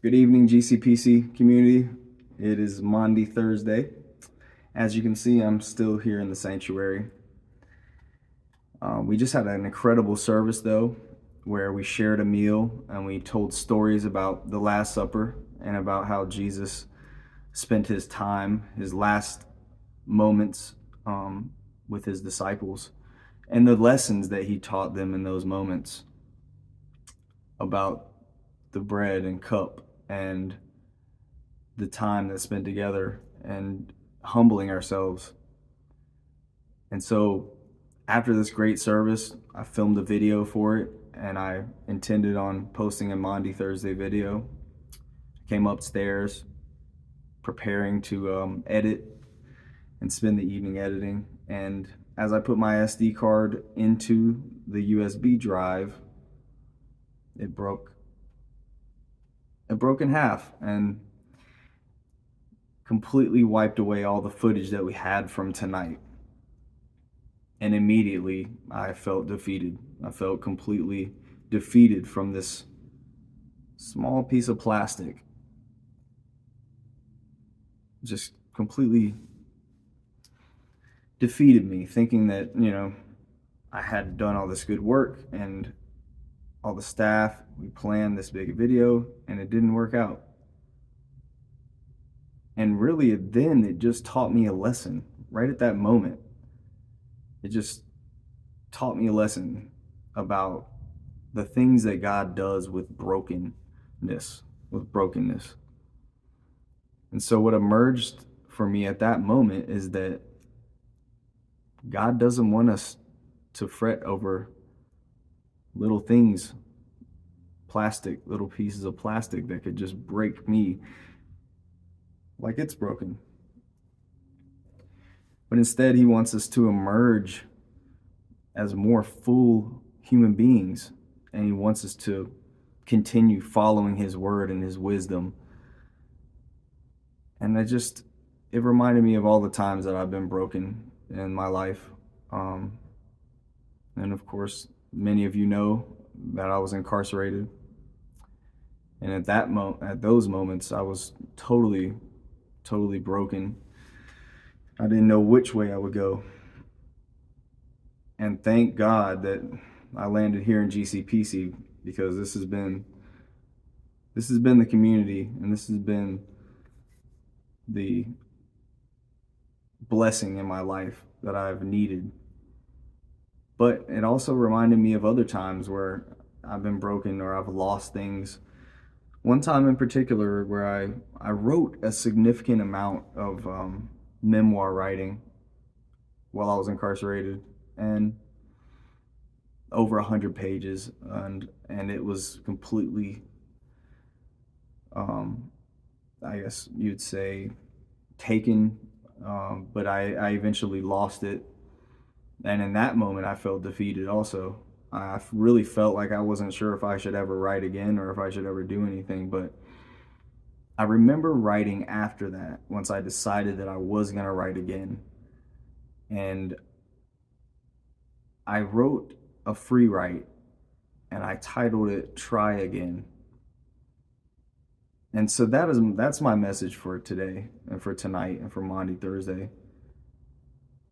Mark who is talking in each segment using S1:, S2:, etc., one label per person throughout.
S1: Good evening, GCPC community. It is Maundy Thursday. As you can see, I'm still here in the sanctuary. We just had an incredible service, though, where we shared a meal and we told stories about the Last Supper and about how Jesus spent his time, his last moments with his disciples, and the lessons that he taught them in those moments about the bread and cup and the time that's spent together and humbling ourselves. And so after this great service, I filmed a video for it and I intended on posting a Maundy Thursday video. Came upstairs preparing to edit and spend the evening editing. And as I put my SD card into the USB drive, it broke. It broke in half and completely wiped away all the footage that we had from tonight. And immediately I felt defeated. I felt completely defeated from this small piece of plastic. Just completely defeated me, thinking that, I had done all this good work and all the staff, we planned this big video and it didn't work out. And really, then it just taught me a lesson right at that moment. It just taught me a lesson about the things that God does with brokenness. And so what emerged for me at that moment is that God doesn't want us to fret over little things, little pieces of plastic that could just break me like it's broken. But instead, he wants us to emerge as more full human beings, and he wants us to continue following his word and his wisdom. And it reminded me of all the times that I've been broken in my life. And of course, many of you know that I was incarcerated. And at those moments, I was totally broken. I didn't know which way I would go. And thank God that I landed here in GCPC, because this has been the community, and this has been the blessing in my life that I've needed. But it also reminded me of other times where I've been broken or I've lost things. One time in particular where I wrote a significant amount of memoir writing while I was incarcerated, and over 100 pages, and it was completely, I guess you'd say, taken, but I eventually lost it. And in that moment, I felt defeated also. I really felt like I wasn't sure if I should ever write again or if I should ever do anything. But I remember writing after that, once I decided that I was going to write again. And I wrote a free write and I titled it "Try Again." And so that's my message for today and for tonight and for Maundy Thursday.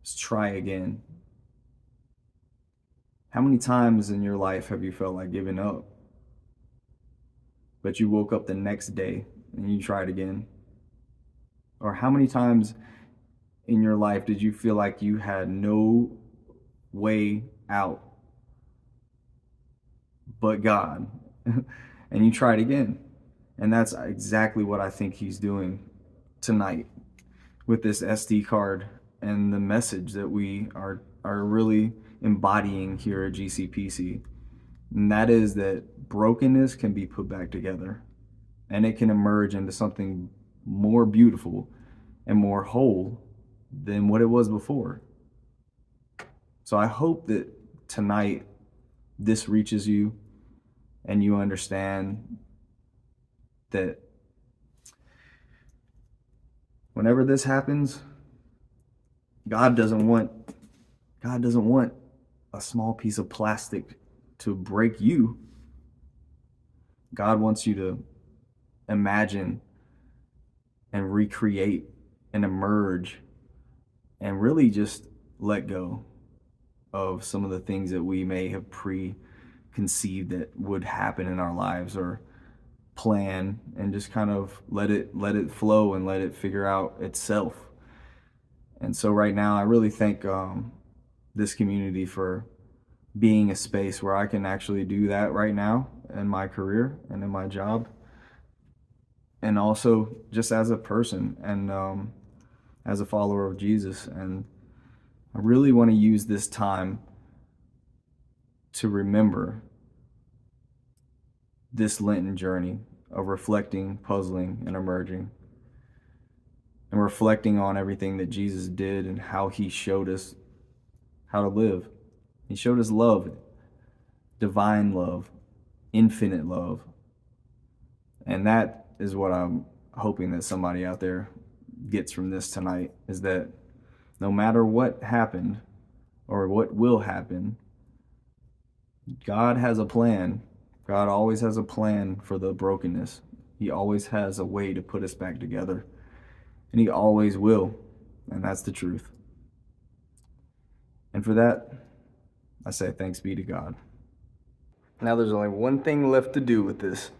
S1: Is try again. How many times in your life have you felt like giving up, but you woke up the next day and you tried again? Or how many times in your life did you feel like you had no way out but God, and you tried again? And that's exactly what I think he's doing tonight with this SD card and the message that we are really embodying here at GCPC. And that is that brokenness can be put back together, and it can emerge into something more beautiful and more whole than what it was before. So I hope that tonight this reaches you and you understand that whenever this happens, God doesn't want a small piece of plastic to break you. God wants you to imagine and recreate and emerge and really just let go of some of the things that we may have preconceived that would happen in our lives, or plan, and just kind of let it flow and let it figure out itself. And so right now I really thank this community for being a space where I can actually do that right now in my career and in my job, and also just as a person, and as a follower of Jesus. And I really want to use this time to remember this Lenten journey of reflecting, puzzling, and emerging, and reflecting on everything that Jesus did and how he showed us how to live. He showed us love, divine love, infinite love. And that is what I'm hoping that somebody out there gets from this tonight, is that no matter what happened or what will happen, God has a plan. God always has a plan for the brokenness. He always has a way to put us back together. And he always will. And that's the truth. And for that, I say thanks be to God. Now there's only one thing left to do with this.